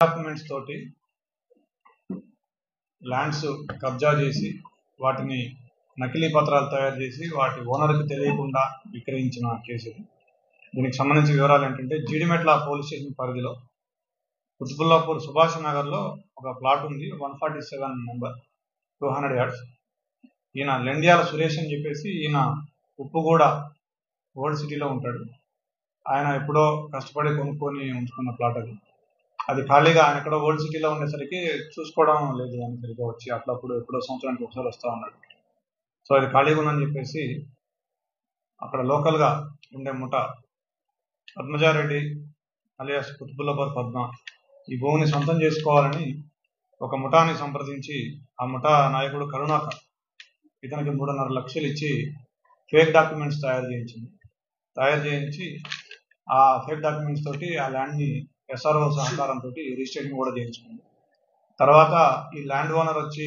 Documents తోటి lands కబ్జా చేసి వాటిని నకిలీ పత్రాలు తయారు చేసి వాటి ఓనర్కి తెలియకుండా విక్రయించిన కేసు. దీనికి సంబంధించిన వివరాలు ఏంటంటే, జీడిమెట్ల పోలీస్ స్టేషన్ పరిధిలో కుతుబుల్లాపూర్ సుభాష్ నగర్లో ఒక ప్లాట్ ఉంది, 147 నెంబర్ 200 yards. ఈయన లెండియాల సురేష్ అని చెప్పేసి, ఈయన ఉప్పుగూడ ఓల్డ్ సిటీలో ఉంటాడు. ఆయన ఎప్పుడో కష్టపడి కొనుక్కొని ఉంచుకున్న ప్లాట్ అది ఖాళీగా ఆయన ఎక్కడో ఓల్డ్ సిటీలో ఉండేసరికి చూసుకోవడం లేదు, అని సరిగ్గా వచ్చి అట్లప్పుడు ఎప్పుడో సంవత్సరానికి ఒకసారి వస్తూ ఉన్నాడు. సో అది ఖాళీగా ఉందని చెప్పేసి అక్కడ లోకల్గా ఉండే ముఠ పద్మజారెడ్డి అలియాస్ కుతుబుల్లాపూర్ పద్మ ఈ భూమిని సొంతం చేసుకోవాలని ఒక ముఠాని సంప్రదించి, ఆ ముఠా నాయకుడు కరుణాకర్ ఇతనికి 3.5 లక్షలు ఇచ్చి ఫేక్ డాక్యుమెంట్స్ తయారు చేయించి ఆ ఫేక్ డాక్యుమెంట్స్ తోటి ఆ ల్యాండ్ని SRO సహకారంతో రిజిస్ట్రేషన్ కూడా చేయించుకుంది. తర్వాత ఈ ల్యాండ్ ఓనర్ వచ్చి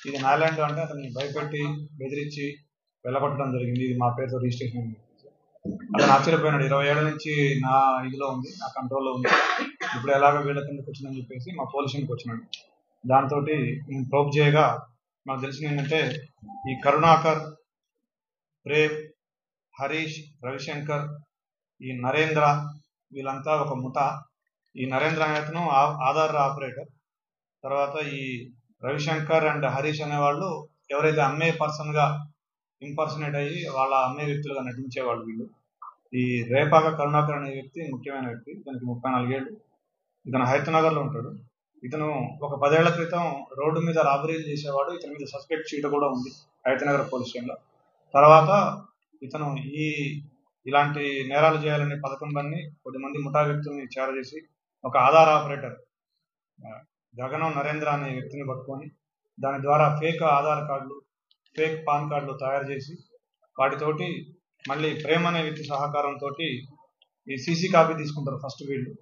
ఇది నా ల్యాండ్ అంటే అతన్ని భయపెట్టి బెదిరించి వెళ్ళగొట్టడం జరిగింది. ఇది మా పేరుతో రిజిస్ట్రేషన్. అతను ఆశ్చర్యపోయినాడు. 20 ఏళ్ల నుంచి నా ఇదిలో ఉంది, నా కంట్రోల్లో ఉంది, ఇప్పుడు ఎలాగ వీళ్ళ కిందకి వచ్చిందని చెప్పేసి మా పోలీసునికి వచ్చినాడు. దాంతో నేను ప్రోబ్ చేయగా నాకు తెలిసింది ఏంటంటే, ఈ కరుణాకర్, ప్రేమ్, హరీష్, రవిశంకర్, ఈ నరేంద్ర వీళ్ళంతా ఒక ముఠ. ఈ నరేంద్ర అనేతను ఆధార్ ఆపరేటర్. తర్వాత ఈ రవిశంకర్ అండ్ హరీష్ అనేవాళ్ళు ఎవరైతే అమ్మే పర్సన్గా ఇంపర్సనేట్ అయ్యి వాళ్ళ అమ్మే వ్యక్తులుగా నటించేవాళ్ళు వీళ్ళు. ఈ రేపాక కరుణాకర్ అనే వ్యక్తి ముఖ్యమైన వ్యక్తి. ఇతనికి 34 ఏళ్ళు. ఇతను హైతనగర్లో ఉంటాడు. ఇతను ఒక 10 ఏళ్ల క్రితం రోడ్డు మీద రాబరీలు చేసేవాడు. ఇతని మీద సస్పెక్ట్ షీట్ కూడా ఉంది హైతనగర్ పోలీస్ స్టేషన్లో. తర్వాత ఇతను ఇలాంటి నేరాలు చేయాలనే పథకం బన్ని కొద్దిమంది ముఠా వ్యక్తుల్ని చేరజేసి ఒక ఆధార్ ఆపరేటర్ గగనం నరేంద్ర అనే వ్యక్తిని పట్టుకొని దాని ద్వారా ఫేక్ ఆధార్ కార్డులు, ఫేక్ పాన్ కార్డులు తయారు చేసి వాటితోటి మళ్ళీ ప్రేమ్ అనే వ్యక్తి సహకారంతో ఈ సీసీ కాపీ తీసుకుంటారు. ఫస్ట్ వీళ్ళు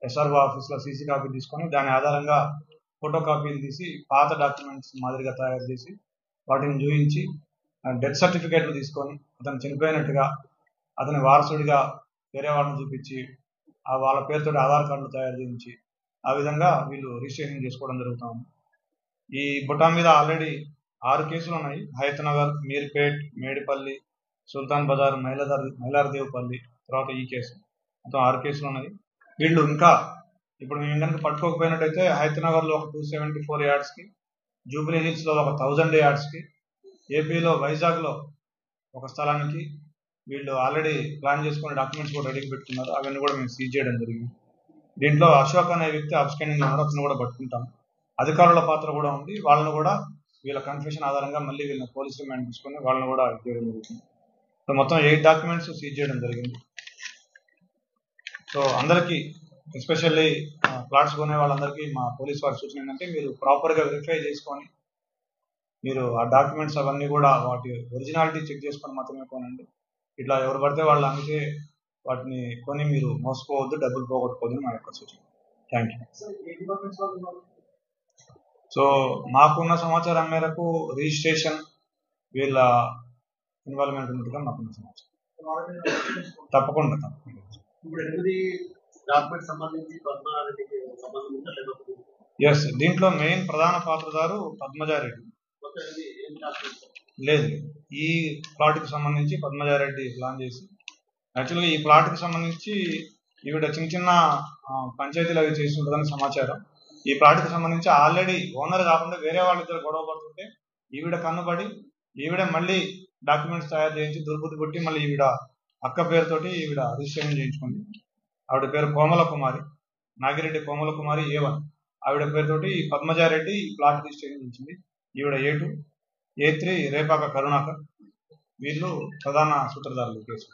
SRO ఆఫీస్లో సీసీ కాపీ తీసుకొని దాని ఆధారంగా ఫోటో కాపీలు తీసి పాత డాక్యుమెంట్స్ మాదిరిగా తయారు చేసి వాటిని చూపించి డెత్ సర్టిఫికేట్లు తీసుకొని అతను చనిపోయినట్టుగా అతని వారసుడిగా వేరే వాళ్ళని చూపించి వాళ్ళ పేరుతో ఆధార్ కార్డులు తయారు చేయించి ఆ విధంగా వీళ్ళు రిజిస్ట్రేషన్ చేసుకోవడం జరుగుతుంది. ఈ బుటా మీద ఆల్రెడీ 6 కేసులు ఉన్నాయి. హైతనగర్, మీర్పేట్, మేడిపల్లి, సుల్తాన్ బజార్, మైలార్దేవ్పల్లి, తర్వాత ఈ కేసు, మొత్తం 6 కేసులు ఉన్నాయి. వీళ్ళు ఇంకా ఇప్పుడు మేము కనుక పట్టుకోకపోయినట్టయితే హైతనగర్లో ఒక 274 yardsకి, జూబ్లీ హిల్స్లో ఒక 1000 yardsకి, ఏపీలో వైజాగ్లో ఒక స్థలానికి వీళ్ళు ఆల్రెడీ ప్లాన్ చేసుకునే డాక్యుమెంట్స్ కూడా రెడీగా పెట్టుకున్నారు. అవన్నీ కూడా మేము సీజ్ చేయడం జరిగింది. దీంట్లో అశోక్ అనే వ్యక్తి అబ్స్కాండింగ్ అతను కూడా పట్టుకుంటాం. అధికారుల పాత్ర కూడా ఉంది. వాళ్ళని కూడా వీళ్ళ కన్ఫెషన్ ఆధారంగా మళ్ళీ వీళ్ళని పోలీస్ రిమాండ్ తీసుకొని వాళ్ళని కూడా చేయడం జరుగుతుంది. సో మొత్తం 8 డాక్యుమెంట్స్ సీజ్ చేయడం జరిగింది. సో అందరికీ, ఎస్పెషల్లీ ప్లాట్స్ కొనే వాళ్ళందరికీ మా పోలీస్ వారి సూచన ఏంటంటే, మీరు ప్రాపర్గా వెరిఫై చేసుకొని మీరు ఆ డాక్యుమెంట్స్ అవన్నీ కూడా వాటి ఒరిజినాలిటీ చెక్ చేసుకొని మాత్రమే కొనండి. ఇట్లా ఎవరు పడితే వాళ్ళు అమ్మితే వాటిని కొని మీరు మోసపోవద్దు, డబ్బులు పోగొట్టుకోవద్దు మా యొక్క సూచన. Thank you. సో మాకున్న సమాచారం మేరకు రిజిస్ట్రేషన్ వీళ్ళ ఇన్వాల్వ్మెంట్ ఉన్నట్టుగా మాకున్న సమాచారం. తప్పకుండా. ఎస్, దీంట్లో మెయిన్ ప్రధాన పాత్రధారు పద్మజారెడ్డి. లేదు, ఈ ప్లాట్కి సంబంధించి పద్మజారెడ్డి ప్లాన్ చేసి, యాక్చువల్గా ఈ ప్లాట్కి సంబంధించి ఈవిడ చిన్న చిన్న పంచాయతీలు అవి చేసి ఉంటుందని సమాచారం. ఈ ప్లాట్కి సంబంధించి ఆల్రెడీ ఓనర్ కాకుండా వేరే వాళ్ళిద్దరు గొడవ పడుతుంటే ఈవిడ కన్నుబడి ఈవిడ మళ్ళీ డాక్యుమెంట్స్ తయారు చేయించి దుర్బుద్ధి పుట్టి మళ్ళీ ఈవిడ అక్క పేరుతోటి ఈవిడ రిజిస్ట్రేషన్ చేయించుకుంది. ఆవిడ పేరు కోమల కుమారి, నాగిరెడ్డి కోమల కుమారి A1. ఆవిడ పేరుతోటి ఈ పద్మజారెడ్డి ఈ ప్లాట్ రిజిస్ట్రేషన్ చేయించింది. ఈవిడ A2, A3 రేపాక కరుణాకర్. వీళ్ళు ప్రధాన సూత్రధారులు కేసు.